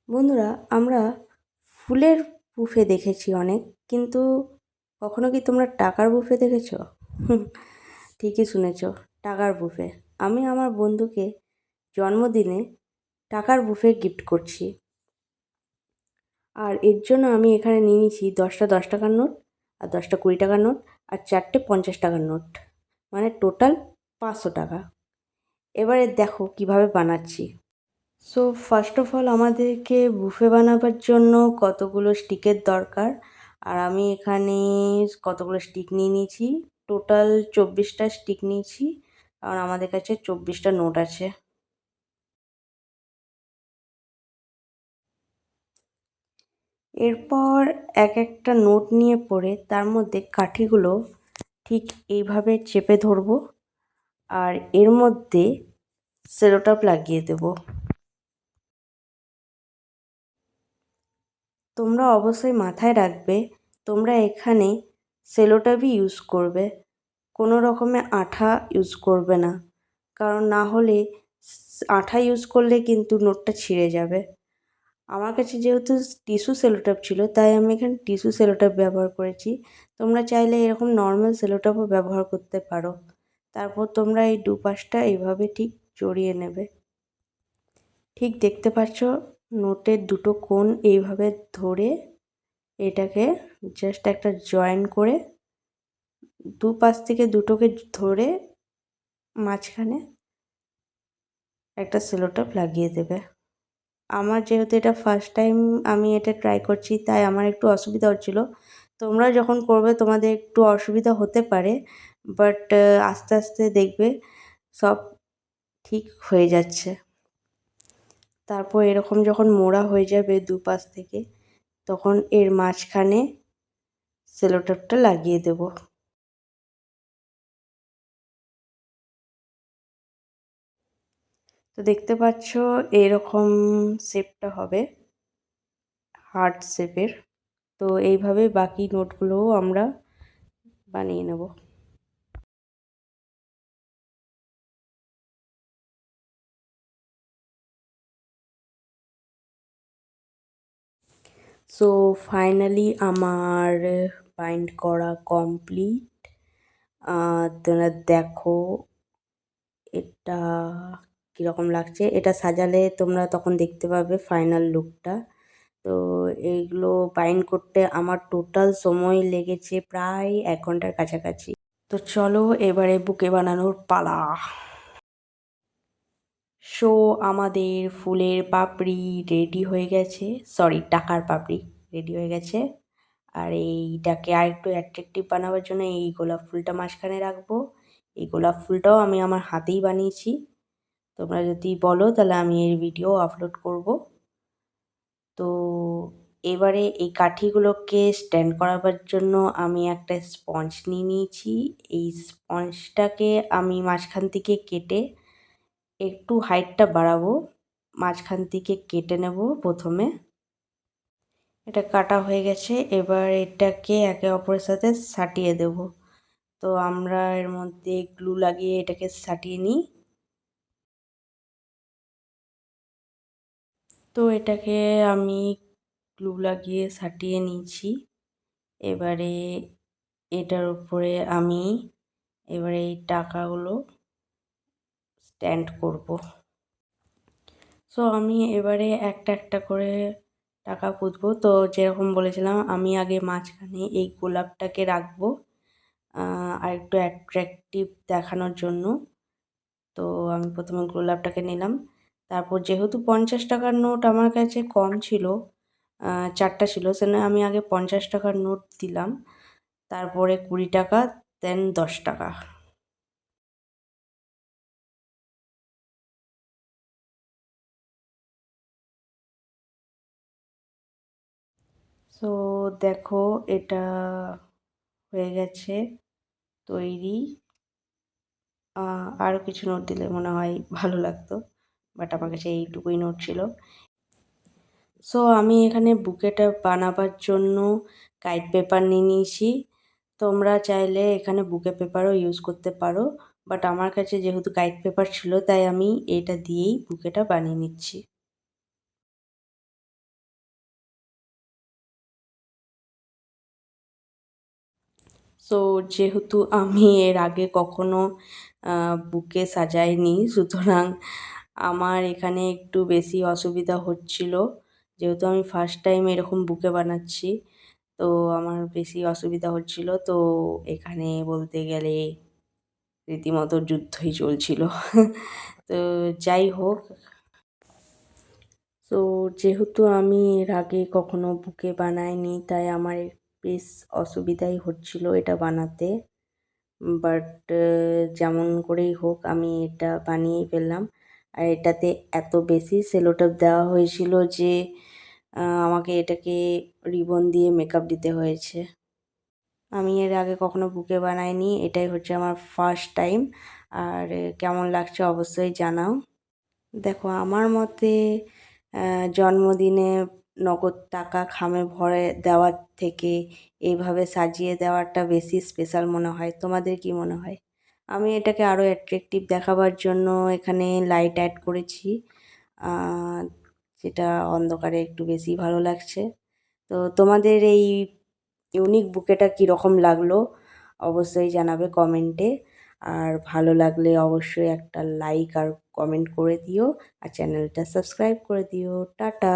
বন্ধুরা, আমরা ফুলের বুফে দেখেছি অনেক, কিন্তু কখনো কি তোমরা টাকার বুফে দেখেছো? হুম, ঠিকই শুনেছো, টাকার বুফে। আমি আমার বন্ধুকে জন্মদিনে টাকার বুফে গিফট করছি। আর এর জন্য আমি এখানে নিয়ে নিয়েছি 10টা 10 টাকার নোট, আর 10টা 20 টাকার নোট, আর 4টে 50 টাকার নোট, মানে টোটাল 500 টাকা। এবারে দেখো কিভাবে বানাচ্ছি। সো ফার্স্ট অফ অল আমাদেরকে বুফে বানাবার জন্য কতগুলো স্টিকের দরকার। আর আমি এখানে কতগুলো স্টিক নিয়ে নিয়েছি, টোটাল 24টা স্টিক নিয়েছি, কারণ আমাদের কাছে 24টা নোট আছে। এরপর এক একটা নোট নিয়ে পড়ে তার মধ্যে কাঠিগুলো ঠিক এইভাবে চেপে ধরবো, আর এর মধ্যে সেলোটেপ লাগিয়ে দেবো। তোমরা অবশ্যই মাথায় রাখবে, তোমরা এখানে সেলোটেপই ইউজ করবে, কোনো রকমের আঠা ইউজ করবে না, কারণ না হলে আঠা ইউজ করলে কিন্তু নোটটা ছিঁড়ে যাবে। আমার কাছে যেহেতু টিস্যু সেলোটেপ ছিল, তাই আমি এখানে টিস্যু সেলোটেপ ব্যবহার করেছি। তোমরা চাইলে এরকম নর্মাল সেলোটেপও ব্যবহার করতে পারো। তারপর তোমরা এই দুপাশটা এইভাবে ঠিক জড়িয়ে নেবে। ঠিক দেখতে পাচ্ছ, নোটের দুটো কোণ এইভাবে ধরে এটাকে জাস্ট একটা জয়েন করে দুপাশ থেকে দুটোকে ধরে মাঝখানে একটা সেলোটেপ লাগিয়ে দেবে। আমার যেহেতু এটা ফার্স্ট টাইম আমি এটা ট্রাই করছি, তাই আমার একটু অসুবিধা হচ্ছিলো। তোমরা যখন করবে তোমাদের একটু অসুবিধা হতে পারে, বাট আস্তে আস্তে দেখবে সব ঠিক হয়ে যাচ্ছে। তারপর এরকম যখন মোড়া হয়ে যাবে দুপাশ থেকে, তখন এর মাঝখানে সেলোটেপটা লাগিয়ে দেবো। তো দেখতে পাচ্ছ এরকম শেপটা হবে, হার্ট শেপের। তো এইভাবে বাকি নোটগুলোও আমরা বানিয়ে নেব। সো ফাইনালি আমার বাইন্ড করা কমপ্লিট। তোমরা দেখো এটা কীরকম লাগছে। এটা সাজালে তোমরা তখন দেখতে পাবে ফাইনাল লুকটা। তো এইগুলো বাইন্ড করতে আমার টোটাল সময় লেগেছে প্রায় 1 ঘন্টার কাছাকাছি। তো চলো এবারে বুকে বানানোর পালা। সো আমাদের ফুলের পাপড়ি রেডি হয়ে গেছে, সরি টাকার পাপড়ি রেডি হয়ে গেছে। আর এইটাকে আর একটু অ্যাট্রাকটিভ বানাবার জন্য এই গোলাপ ফুলটা মাঝখানে রাখবো। এই গোলাপ ফুলটাও আমি আমার হাতেই বানিয়েছি। তোমরা যদি বলো তাহলে আমি এর ভিডিও আপলোড করব। তো এবারে এই কাঠিগুলোকে স্ট্যান্ড করাবার জন্য আমি একটা স্পঞ্জ নিয়ে নিয়েছি। এই স্পঞ্জটাকে আমি মাঝখান থেকে কেটে একটু হাইটটা বাড়াবো, মাঝখান থেকে কেটে নেব প্রথমে। এটা কাটা হয়ে গেছে, এবার এটাকে একে অপরের সাথে সাটিয়ে দেব। তো আমরা এর মধ্যে গ্লু লাগিয়ে এটাকে সাটিয়ে নিই। তো এটাকে আমি গ্লু লাগিয়ে সাটিয়ে নিয়েছি। এবারে এটার উপরে আমি এবারে এই টাকাগুলো স্ট্যান্ড করব। সো আমি এবারে একটা একটা করে টাকা পুঁতবো। তো যেরকম বলেছিলাম, আমি আগে মাঝখানে এই গোলাপটাকে রাখবো আর একটু অ্যাট্রাকটিভ দেখানোর জন্য। তো আমি প্রথমে গোলাপটাকে নিলাম। তারপর যেহেতু 50 টাকার নোট আমার কাছে কম ছিল, 4টা ছিল, সেজন্য আমি আগে 50 টাকার নোট দিলাম, তারপরে 20 টাকা, দেন 10 টাকা। সো দেখো এটা হয়ে গেছে তৈরি। আরও কিছু নোট দিলে মনে হয় ভালো লাগতো, বাট আমার কাছে এইটুকুই নোট ছিল। সো আমি এখানে বুকেটা বানাবার জন্য কাইট পেপার নিয়ে নিয়েছি। তোমরা চাইলে এখানে বুকে পেপারও ইউজ করতে পারো, বাট আমার কাছে যেহেতু কাইট পেপার ছিল, তাই আমি এটা দিয়েই বুকেটা বানিয়ে নিচ্ছি। সো যেহেতু আমি এর আগে কখনো বুকে সাজাইনি, সুতরাং আমার এখানে একটু বেশি অসুবিধা হচ্ছিল। যেহেতু আমি ফার্স্ট টাইম এরকম বুকে বানাচ্ছি, তো আমার বেশি অসুবিধা হচ্ছিল। তো এখানে বলতে গেলে রীতিমতো যুদ্ধই চলছিল। তো যাই হোক, তো যেহেতু আমি এর আগে কখনো বুকে বানাইনি, তাই আমার বেশ অসুবিধাই হচ্ছিল এটা বানাতে। বাট যেমন করেই হোক আমি এটা বানিয়েই ফেললাম। আর এটাতে এত বেশি সেলোটেপ দেওয়া হয়েছিল যে আমাকে এটাকে রিবন দিয়ে মেকআপ দিতে হয়েছে। আমি এর আগে কখনো বুকে বানাইনি, এটাই হচ্ছে আমার ফার্স্ট টাইম। আর কেমন লাগছে অবশ্যই জানাও। দেখো, আমার মতে জন্মদিনে নগদ টাকা খামে ভরে দেওয়ার থেকে এইভাবে সাজিয়ে দেওয়াটা বেশি স্পেশাল মনে হয়। তোমাদের কি মনে হয়? আমি এটাকে আরও অ্যাট্রাকটিভ দেখাবার জন্য এখানে লাইট অ্যাড করেছি, যেটা অন্ধকারে একটু বেশি ভালো লাগছে। তো তোমাদের এই ইউনিক বুকেটা কীরকম লাগলো অবশ্যই জানাবে কমেন্টে। আর ভালো লাগলে অবশ্যই একটা লাইক আর কমেন্ট করে দিও, আর চ্যানেলটা সাবস্ক্রাইব করে দিও। টাটা।